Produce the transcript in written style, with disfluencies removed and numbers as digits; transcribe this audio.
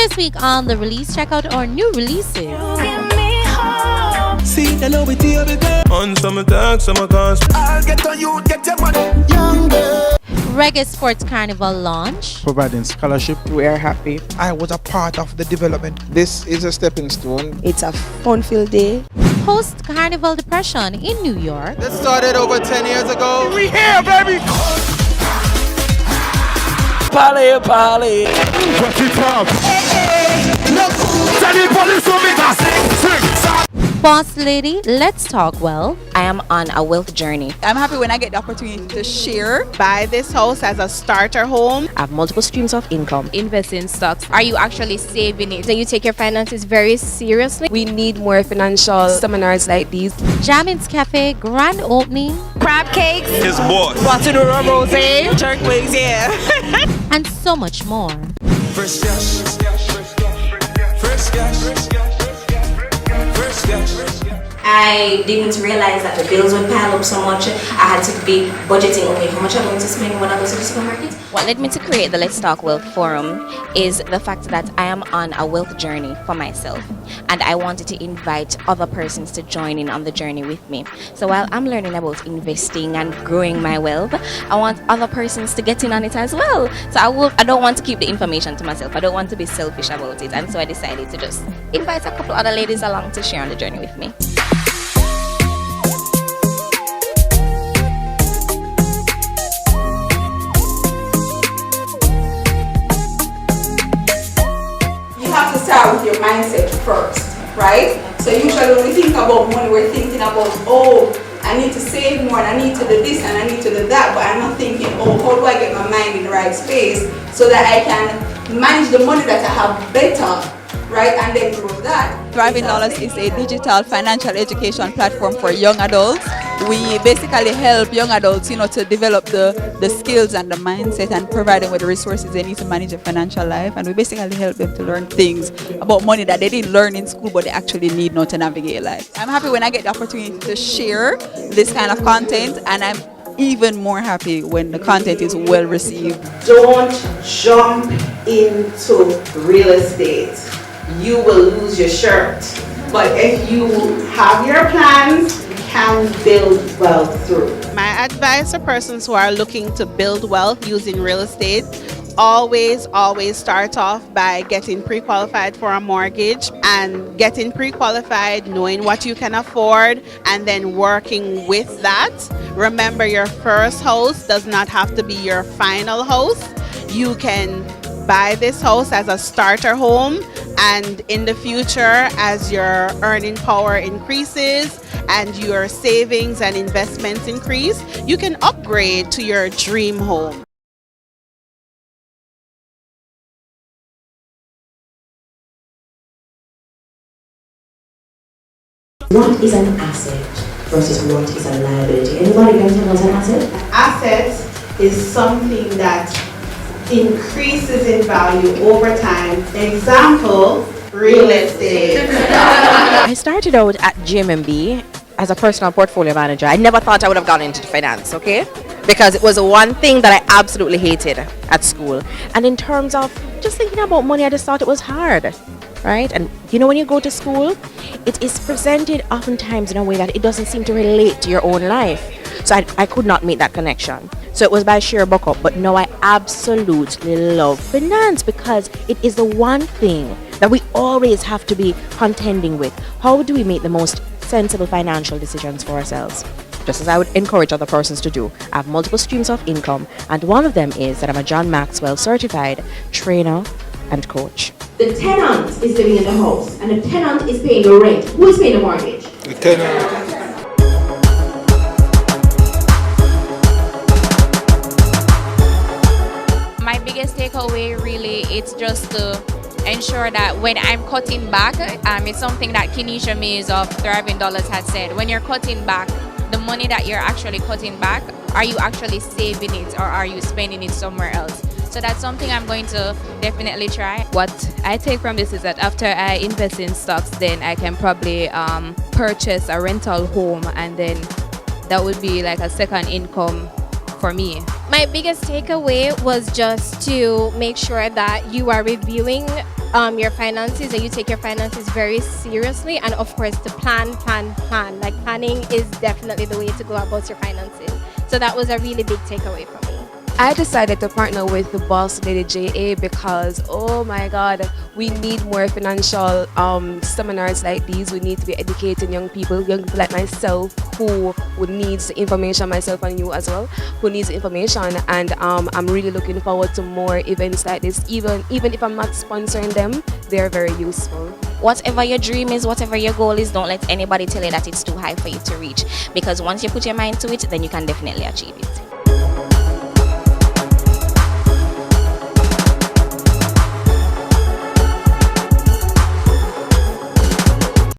This week on the release, check out our new releases. See the love with you every day. On some attack, some accounts. I'll get on you, get your money. Young girl. Reggae Sports Carnival launch. Providing scholarship. We are happy. I was a part of the development. This is a stepping stone. It's a fun-filled day. Post Carnival Depression in New York. That started over 10 years ago. We here, baby. Paula, Paula. What it up? Hey, look. Tell the police to make us sing. Boss Lady, let's talk wealth. I am on a wealth journey. I'm happy when I get the opportunity to share. Buy this house as a starter home. I have multiple streams of income. Invest in stocks. Are you actually saving it? So you take your finances very seriously. We need more financial seminars like these. Jamin's Cafe grand opening. Crab cakes. His boss. Bottle of rosé. Jerk wings, yeah. And so much more. First cash. First cash. I didn't realize that the bills would pile up so much. I had to be budgeting, okay, how much I'm going to spend when I go to the supermarket. What led me to create the Let's Talk Wealth Forum is the fact that I am on a wealth journey for myself. And I wanted to invite other persons to join in on the journey with me. So while I'm learning about investing and growing my wealth, I want other persons to get in on it as well. So I don't want to keep the information to myself. I don't want to be selfish about it. And so I decided to just invite a couple other ladies along to share on the journey with me. You have to start with your mindset first, right? So usually when we think about money, we're thinking about, oh, I need to save more, and I need to do this, and I need to do that, but I'm not thinking, oh, how do I get my mind in the right space so that I can manage the money that I have better, right? And then grow that. Thriving Dollars is a digital financial education platform for young adults. We basically help young adults, to develop the skills and the mindset and provide them with the resources they need to manage their financial life. And we basically help them to learn things about money that they didn't learn in school, but they actually need now to navigate life. I'm happy when I get the opportunity to share this kind of content, and I'm even more happy when the content is well received. Don't jump into real estate. You will lose your shirt. But if you have your plans, can build wealth through. My advice to persons who are looking to build wealth using real estate, always start off by getting pre-qualified for a mortgage, and getting pre-qualified, knowing what you can afford, and then working with that. Remember, your first house does not have to be your final house. You can buy this house as a starter home, and in the future, as your earning power increases and your savings and investments increase, you can upgrade to your dream home. What is an asset versus what is a liability? Anybody can tell us an asset? An asset is something that increases in value over time. Example, real estate. I started out at GMB as a personal portfolio manager. I never thought I would have gone into finance, okay? Because it was the one thing that I absolutely hated at school. And in terms of just thinking about money, I just thought it was hard, right? And when you go to school, it is presented oftentimes in a way that it doesn't seem to relate to your own life. So I could not make that connection. So it was by sheer buck up. But now I absolutely love finance because it is the one thing that we always have to be contending with. How do we make the most sensible financial decisions for ourselves? Just as I would encourage other persons to do. I have multiple streams of income, and one of them is that I'm a John Maxwell certified trainer and coach. The tenant is living in the house and the tenant is paying the rent. Who is paying the mortgage? The tenant. My biggest takeaway really, it's just to ensure that when I'm cutting back, it's something that Kenisha Mays of Thriving Dollars has said. When you're cutting back, the money that you're actually cutting back, are you actually saving it or are you spending it somewhere else? So that's something I'm going to definitely try. What I take from this is that after I invest in stocks, then I can probably purchase a rental home, and then that would be like a second income for me. My biggest takeaway was just to make sure that you are reviewing your finances and you take your finances very seriously, and of course to plan. Like planning is definitely the way to go about your finances. So that was a really big takeaway for me. I decided to partner with the Boss Lady JA because, oh my God, we need more financial seminars like these. We need to be educating young people like myself who would need the information, myself and you as well, who needs the information. And I'm really looking forward to more events like this. Even if I'm not sponsoring them, they're very useful. Whatever your dream is, whatever your goal is, don't let anybody tell you that it's too high for you to reach. Because once you put your mind to it, then you can definitely achieve it.